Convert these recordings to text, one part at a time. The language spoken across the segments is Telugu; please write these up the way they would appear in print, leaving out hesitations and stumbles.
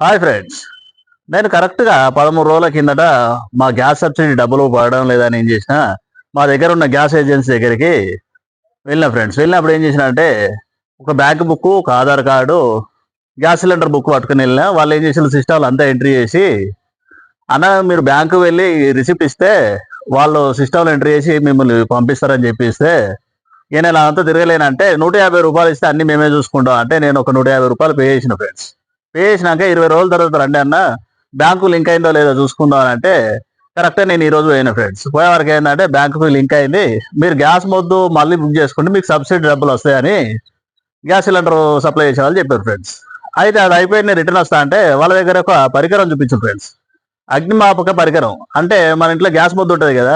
హాయ్ ఫ్రెండ్స్, నేను కరెక్ట్గా 13 రోజుల కిందట మా గ్యాస్ సబ్సిడీ డబ్బులు పడడం లేదని ఏం చేసిన మా దగ్గర ఉన్న గ్యాస్ ఏజెన్సీ దగ్గరికి వెళ్ళిన ఫ్రెండ్స్. వెళ్ళినప్పుడు ఏం చేసిన అంటే ఒక బ్యాంక్ బుక్, ఒక Aadhaar card, gas cylinder book పట్టుకుని వెళ్ళిన. వాళ్ళు ఏం చేసిన సిస్టమ్లు అంతా ఎంట్రీ చేసి, అన్న మీరు బ్యాంకు వెళ్ళి రిసిప్ట్ ఇస్తే వాళ్ళు సిస్టమ్లో ఎంట్రీ చేసి మిమ్మల్ని పంపిస్తారని చెప్పిస్తే, నేను అంతా తిరగలేనంటే 150 రూపాయలు ఇస్తే అన్ని మేమే చూసుకుంటాం అంటే నేను ఒక 150 రూపాయలు పే చేసిన ఫ్రెండ్స్. పే చేసినాక 20 రోజుల తర్వాత రండి అన్న, బ్యాంకు లింక్ అయిందో లేదో చూసుకుందాం అని అంటే కరెక్ట్గా నేను ఈ రోజు పోయిన ఫ్రెండ్స్. పోయే వరకు ఏంటంటే బ్యాంకు లింక్ అయింది, మీరు గ్యాస్ మొద్దు మళ్ళీ బుక్ చేసుకుంటే మీకు సబ్సిడీ డబ్బులు వస్తాయని గ్యాస్ సిలిండర్ సప్లై చేసే వాళ్ళు చెప్పారు ఫ్రెండ్స్. అయితే అది అయిపోయి నేను రిటర్న్ వస్తా అంటే వాళ్ళ దగ్గర ఒక పరికరం చూపించాను ఫ్రెండ్స్, అగ్నిమాపక పరికరం. అంటే మన ఇంట్లో గ్యాస్ మొద్దు ఉంటుంది కదా,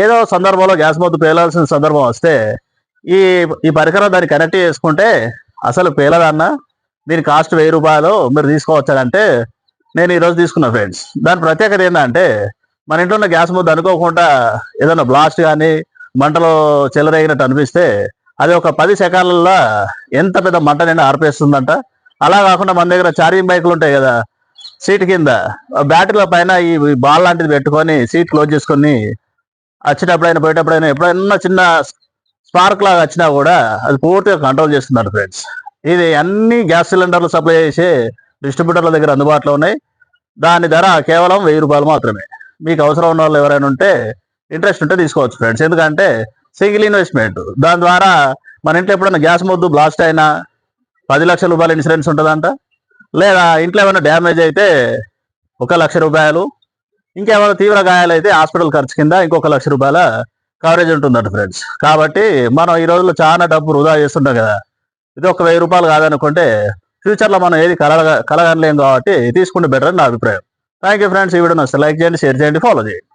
ఏదో సందర్భంలో గ్యాస్ మొద్దు పేలాల్సిన సందర్భం వస్తే ఈ ఈ పరికరం దాన్ని కనెక్ట్ చేసుకుంటే అసలు పేలదన్నా, దీని కాస్ట్ 1000 రూపాయలు, మీరు తీసుకోవచ్చారంటే నేను ఈరోజు తీసుకున్నా ఫ్రెండ్స్. దాని ప్రత్యేకత ఏంటంటే మన ఇంట్లో ఉన్న గ్యాస్ ముద్ద అనుకోకుండా ఏదైనా బ్లాస్ట్ కానీ మంటలో చెలరేగినట్టు అనిపిస్తే అది ఒక 10 సెకండ్లలో ఎంత పెద్ద మంట నిండా ఆర్పేస్తుందంట. అలా కాకుండా మన దగ్గర ఛార్జింగ్ బైకులు ఉంటాయి కదా, సీట్ కింద బ్యాటరీల పైన ఈ బాల్ లాంటిది పెట్టుకొని సీట్ క్లోజ్ చేసుకొని వచ్చేటప్పుడైనా పోయేటప్పుడైనా ఎప్పుడైనా చిన్న స్పార్క్ లాగా వచ్చినా కూడా అది పూర్తిగా కంట్రోల్ చేస్తున్నారు ఫ్రెండ్స్. ఇది అన్ని గ్యాస్ సిలిండర్లు సప్లై చేసే డిస్ట్రిబ్యూటర్ల దగ్గర అందుబాటులో ఉన్నాయి. దాని ధర కేవలం 1000 రూపాయలు మాత్రమే. మీకు అవసరం ఉన్న వాళ్ళు ఎవరైనా ఉంటే, ఇంట్రెస్ట్ ఉంటే తీసుకోవచ్చు ఫ్రెండ్స్. ఎందుకంటే సింగిల్ ఇన్వెస్ట్మెంట్. దాని ద్వారా మన ఇంట్లో ఎప్పుడైనా గ్యాస్ మొద్దు బ్లాస్ట్ అయినా 10 లక్షల రూపాయల ఇన్సూరెన్స్ ఉంటుందంట. లేదా ఇంట్లో ఏమైనా డ్యామేజ్ అయితే 1 లక్ష రూపాయలు, ఇంకేమైనా తీవ్ర గాయాలైతే హాస్పిటల్ ఖర్చు కింద ఇంకొక 1 లక్ష రూపాయల కవరేజ్ ఉంటుందంట ఫ్రెండ్స్. కాబట్టి మనం ఈ రోజుల్లో చాలా డబ్బు వృధా చేస్తుంటాం కదా, ఇది ఒక 1000 రూపాయలు కాదనుకుంటే ఫ్యూచర్లో మనం ఏది కలగనలేం కాబట్టి తీసుకుంటే బెటర్ అని నా అభిప్రాయం. Thank you friends. ఈ వీడియో నచ్చితే లైక్ చేయండి, షేర్ చేయండి, ఫాలో చేయండి.